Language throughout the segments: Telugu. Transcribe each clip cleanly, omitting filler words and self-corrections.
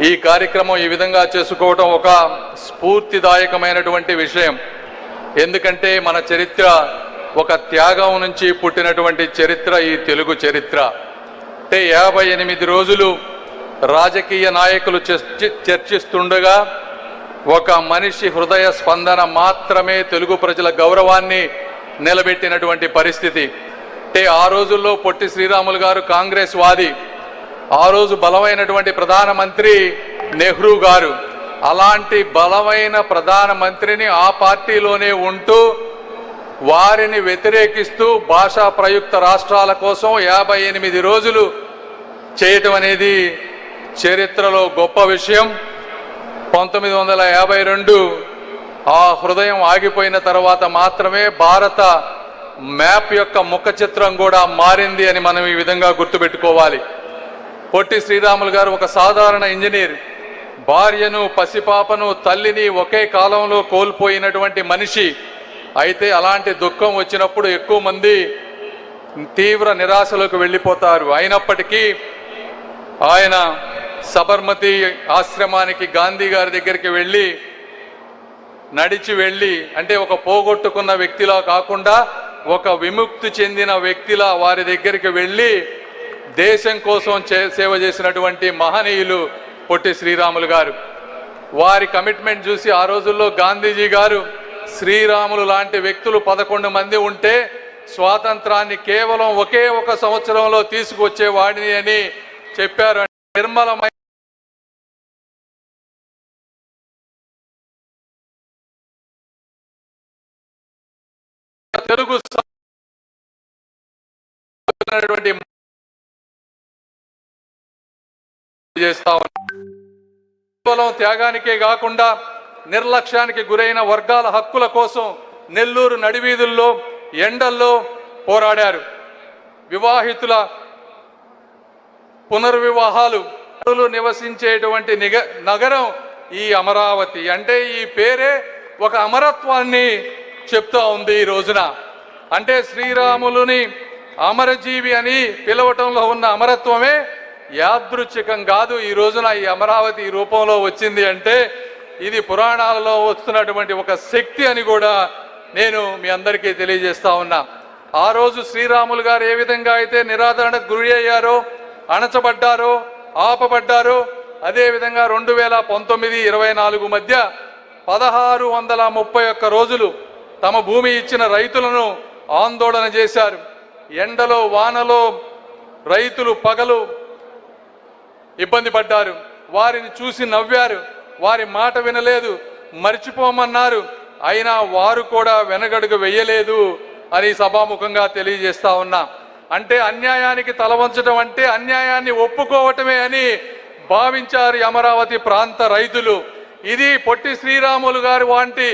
ఈ కార్యక్రమం ఈ విధంగా చేసుకోవడం ఒక స్ఫూర్తిదాయకమైనటువంటి విషయం. ఎందుకంటే మన చరిత్ర ఒక త్యాగం నుంచి పుట్టినటువంటి చరిత్ర ఈ తెలుగు చరిత్ర. అంటే 58 రోజులు రాజకీయ నాయకులు చర్చిస్తుండగా ఒక మనిషి హృదయ స్పందన మాత్రమే తెలుగు ప్రజల గౌరవాన్ని నిలబెట్టినటువంటి పరిస్థితి. అంటే ఆ రోజుల్లో పొట్టి శ్రీరాములు గారు కాంగ్రెస్ వాది, ఆ రోజు బలమైనటువంటి ప్రధానమంత్రి నెహ్రూ గారు. అలాంటి బలమైన ప్రధానమంత్రిని ఆ పార్టీలోనే ఉంటూ వారిని వ్యతిరేకిస్తూ భాషా ప్రయుక్త రాష్ట్రాల కోసం 58 రోజులు చేయటం అనేది చరిత్రలో గొప్ప విషయం. 1952 ఆ హృదయం ఆగిపోయిన తర్వాత మాత్రమే భారత మ్యాప్ యొక్క ముఖ చిత్రం కూడా మారింది అని మనం ఈ విధంగా గుర్తుపెట్టుకోవాలి. పొట్టి శ్రీరాములు గారు ఒక సాధారణ ఇంజనీర్, భార్యను, పసిపాపను, తల్లిని ఒకే కాలంలో కోల్పోయినటువంటి మనిషి. అయితే అలాంటి దుఃఖం వచ్చినప్పుడు ఎక్కువ మంది తీవ్ర నిరాశలోకి వెళ్ళిపోతారు. అయినప్పటికీ ఆయన సబర్మతి ఆశ్రమానికి గాంధీ గారి దగ్గరికి వెళ్ళి, నడిచి వెళ్ళి, అంటే ఒక పోగొట్టుకున్న వ్యక్తిలా కాకుండా ఒక విముక్తి చెందిన వ్యక్తిలా వారి దగ్గరికి వెళ్ళి దేశం కోసం సేవ చేసినటువంటి మహనీయులు పొట్టి శ్రీరాములు గారు. వారి కమిట్మెంట్ చూసి ఆ రోజుల్లో గాంధీజీ గారు శ్రీరాములు లాంటి వ్యక్తులు 11 మంది ఉంటే స్వాతంత్రాన్ని కేవలం ఒకే ఒక సంవత్సరంలో తీసుకొచ్చేవాడిని అని చెప్పారు. నిర్మలమైన తెలుగు చేస్తా కేవలం త్యాగానికే కాకుండా నిర్లక్ష్యానికి గురైన వర్గాల హక్కుల కోసం నెల్లూరు నడివీధుల్లో ఎండల్లో పోరాడారు. వివాహితుల పునర్వివాహాలు నివసించేటువంటి నగరం ఈ అమరావతి. అంటే ఈ పేరే ఒక అమరత్వాన్ని చెప్తా ఉంది ఈ రోజున. అంటే శ్రీరాములుని అమరజీవి అని పిలవటంలో ఉన్న అమరత్వమే యాదృచ్ఛికం కాదు. ఈ రోజున ఈ అమరావతి రూపంలో వచ్చింది అంటే ఇది పురాణాలలో వస్తున్నటువంటి ఒక శక్తి అని కూడా నేను మీ అందరికీ తెలియజేస్తా ఉన్నా. ఆ రోజు శ్రీరాములు గారు ఏ విధంగా అయితే నిరాదరణకు గురి అయ్యారో, అణచబడ్డారో, ఆపబడ్డారో, అదేవిధంగా 2019-24 మధ్య 1631 రోజులు తమ భూమి ఇచ్చిన రైతులను ఆందోళన చేశారు. ఎండలో వానలో రైతులు పగలు ఇబ్బంది పడ్డారు. వారిని చూసి నవ్వారు, వారి మాట వినలేదు, మర్చిపోమన్నారు. అయినా వారు కూడా వెనగడుగు వెయ్యలేదు అని సభాముఖంగా తెలియజేస్తా ఉన్నా. అంటే అన్యాయానికి తలవంచడం అంటే అన్యాయాన్ని ఒప్పుకోవటమే అని భావించారు అమరావతి ప్రాంత రైతులు. ఇది పొట్టి శ్రీరాములు గారు వంటి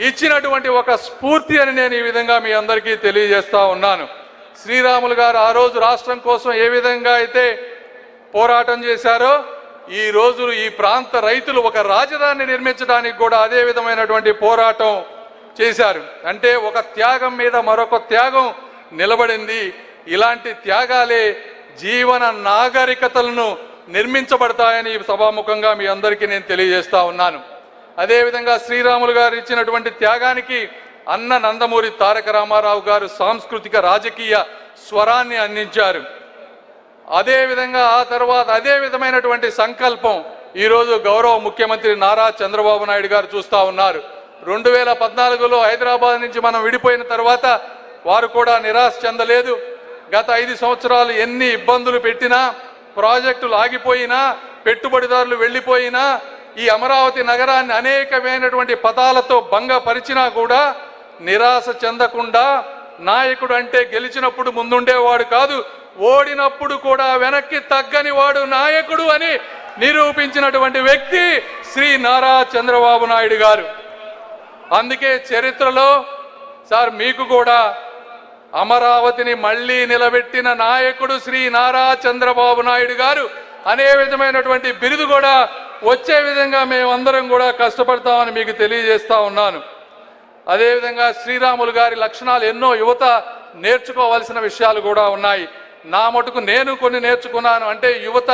ఇచ్చినటువంటి ఒక స్ఫూర్తి అని నేను ఈ విధంగా మీ అందరికీ తెలియజేస్తా ఉన్నాను. శ్రీరాములు గారు ఆ రోజు రాష్ట్రం కోసం ఏ విధంగా అయితే పోరాటం చేశారో, ఈ రోజు ఈ ప్రాంత రైతులు ఒక రాజధాని నిర్మించడానికి కూడా అదే విధమైనటువంటి పోరాటం చేశారు. అంటే ఒక త్యాగం మీద మరొక త్యాగం నిలబడింది. ఇలాంటి త్యాగాలే జీవన నాగరికతలను నిర్మించబడతాయని సభాముఖంగా మీ అందరికీ నేను తెలియజేస్తా ఉన్నాను. అదేవిధంగా శ్రీరాములు గారు ఇచ్చినటువంటి త్యాగానికి అన్న నందమూరి తారక రామారావు గారు సాంస్కృతిక రాజకీయ స్వరాన్ని అందించారు. అదేవిధంగా ఆ తర్వాత అదే విధమైనటువంటి సంకల్పం ఈరోజు గౌరవ ముఖ్యమంత్రి నారా చంద్రబాబు నాయుడు గారు చూస్తూ ఉన్నారు. 2014లో హైదరాబాద్ నుంచి మనం విడిపోయిన తర్వాత వారు కూడా నిరాశ చెందలేదు. గత 5 సంవత్సరాలు ఎన్ని ఇబ్బందులు పెట్టినా, ప్రాజెక్టులు ఆగిపోయినా, పెట్టుబడిదారులు వెళ్ళిపోయినా, ఈ అమరావతి నగరాన్ని అనేకమైనటువంటి పదాలతో భంగపరిచినా కూడా నిరాశ చెందకుండా, నాయకుడు అంటే గెలిచినప్పుడు ముందుండేవాడు కాదు, ఓడినప్పుడు కూడా వెనక్కి తగ్గని వాడు నాయకుడు అని నిరూపించినటువంటి వ్యక్తి శ్రీ నారా చంద్రబాబు నాయుడు గారు. అందుకే చరిత్రలో సార్ మీకు కూడా అమరావతిని మళ్ళీ నిలబెట్టిన నాయకుడు శ్రీ నారా చంద్రబాబు నాయుడు గారు అనే విధమైనటువంటి బిరుదు కూడా వచ్చే విధంగా మేమందరం కూడా కష్టపడతామని మీకు తెలియజేస్తా ఉన్నాను. అదేవిధంగా శ్రీరాములు గారి లక్షణాలు ఎన్నో యువత నేర్చుకోవాల్సిన విషయాలు కూడా ఉన్నాయి. నా మటుకు నేను కొన్ని నేర్చుకున్నాను. అంటే యువత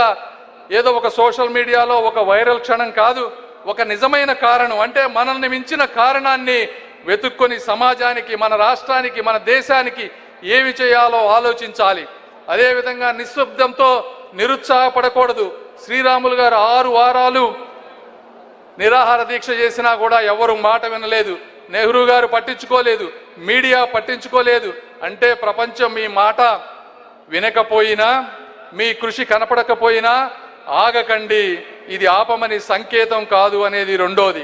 ఏదో ఒక సోషల్ మీడియాలో ఒక వైరల్ క్షణం కాదు, ఒక నిజమైన కారణం. అంటే మనల్ని మించిన కారణాన్ని వెతుక్కొని సమాజానికి, మన రాష్ట్రానికి, మన దేశానికి ఏమి చేయాలో ఆలోచించాలి. అదేవిధంగా నిశ్శబ్దంతో నిరుత్సాహపడకూడదు. శ్రీరాములు గారు 6 వారాలు నిరాహార దీక్ష చేసినా కూడా ఎవరు మాట వినలేదు. నెహ్రూ గారు పట్టించుకోలేదు, మీడియా పట్టించుకోలేదు. అంటే ప్రపంచం మీ మాట వినకపోయినా, మీ కృషి కనపడకపోయినా ఆగకండి, ఇది ఆపమని సంకేతం కాదు అనేది రెండోది.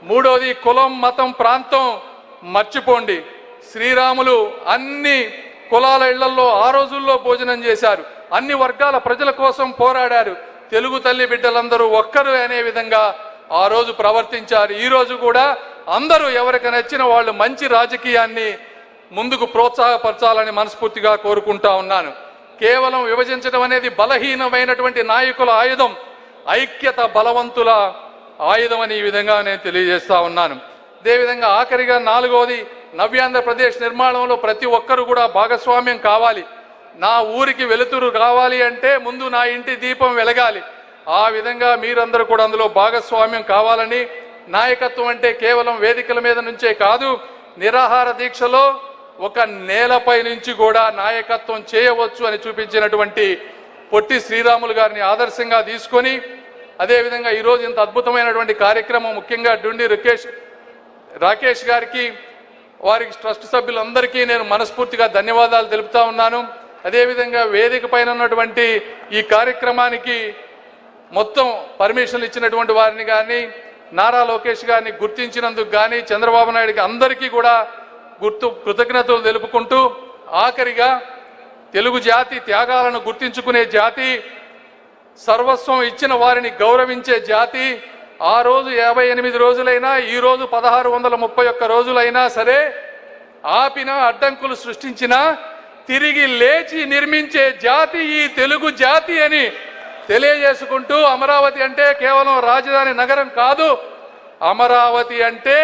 మూడోది, కులం, మతం, ప్రాంతం మర్చిపోండి. శ్రీరాములు అన్ని కులాల ఇళ్లలో ఆ రోజుల్లో భోజనం చేశారు, అన్ని వర్గాల ప్రజల కోసం పోరాడారు. తెలుగు తల్లి బిడ్డలందరూ ఒక్కరు అనే విధంగా ఆ రోజు ప్రవర్తించారు. ఈ రోజు కూడా అందరూ ఎవరికి నచ్చిన వాళ్ళు మంచి రాజకీయాన్ని ముందుకు ప్రోత్సాహపరచాలని మనస్ఫూర్తిగా కోరుకుంటా ఉన్నాను. కేవలం విభజించడం అనేది బలహీనమైనటువంటి నాయకుల ఆయుధం, ఐక్యత బలవంతుల ఆయుధం అని ఈ విధంగా నేను తెలియజేస్తా ఉన్నాను. అదేవిధంగా ఆఖరిగా 4వది, నవ్యాంధ్రప్రదేశ్ నిర్మాణంలో ప్రతి ఒక్కరు కూడా భాగస్వామ్యం కావాలి. నా ఊరికి వెలుతురు కావాలి అంటే ముందు నా ఇంటి దీపం వెలగాలి. ఆ విధంగా మీరందరూ కూడా అందులో భాగస్వామ్యం కావాలని, నాయకత్వం అంటే కేవలం వేదికల మీద నుంచే కాదు, నిరాహార దీక్షలో ఒక నేలపై నుంచి కూడా నాయకత్వం చేయవచ్చు అని చూపించినటువంటి పొట్టి శ్రీరాములు గారిని ఆదర్శంగా తీసుకొని, అదేవిధంగా ఈరోజు ఇంత అద్భుతమైనటువంటి కార్యక్రమం ముఖ్యంగా డుండి రాకేష్ గారికి, వారికి ట్రస్ట్ సభ్యులందరికీ నేను మనస్ఫూర్తిగా ధన్యవాదాలు తెలుపుతా ఉన్నాను. అదేవిధంగా వేదిక పైన ఉన్నటువంటి ఈ కార్యక్రమానికి మొత్తం పర్మిషన్లు ఇచ్చినటువంటి వారిని కానీ, నారా లోకేష్ గారిని గుర్తించినందుకు కానీ, చంద్రబాబు నాయుడుకి అందరికీ కూడా కృతజ్ఞతలు తెలుపుకుంటూ, ఆఖరిగా తెలుగు జాతి త్యాగాలను గుర్తించుకునే జాతి, సర్వస్వం ఇచ్చిన వారిని గౌరవించే జాతి. ఆ రోజు 58 రోజులైనా, ఈ రోజు 1631 రోజులైనా సరే ఆపిన, అడ్డంకులు సృష్టించినా తిరిగి లేచి నిర్మించే జాతి ఈ తెలుగు జాతి అని తెలియజేసుకుంటూ, అమరావతి అంటే కేవలం రాజధాని నగరం కాదు, అమరావతి అంటే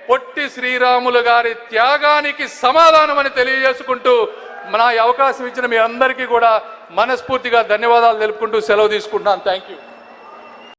పొట్టి శ్రీరాములు గారి త్యాగానికి సమాధానం అని తెలియజేసుకుంటూ, నా అవకాశం ఇచ్చిన మీ అందరికీ కూడా మనస్ఫూర్తిగా ధన్యవాదాలు తెలుపుకుంటూ సెలవు తీసుకుంటున్నాను. Thank you.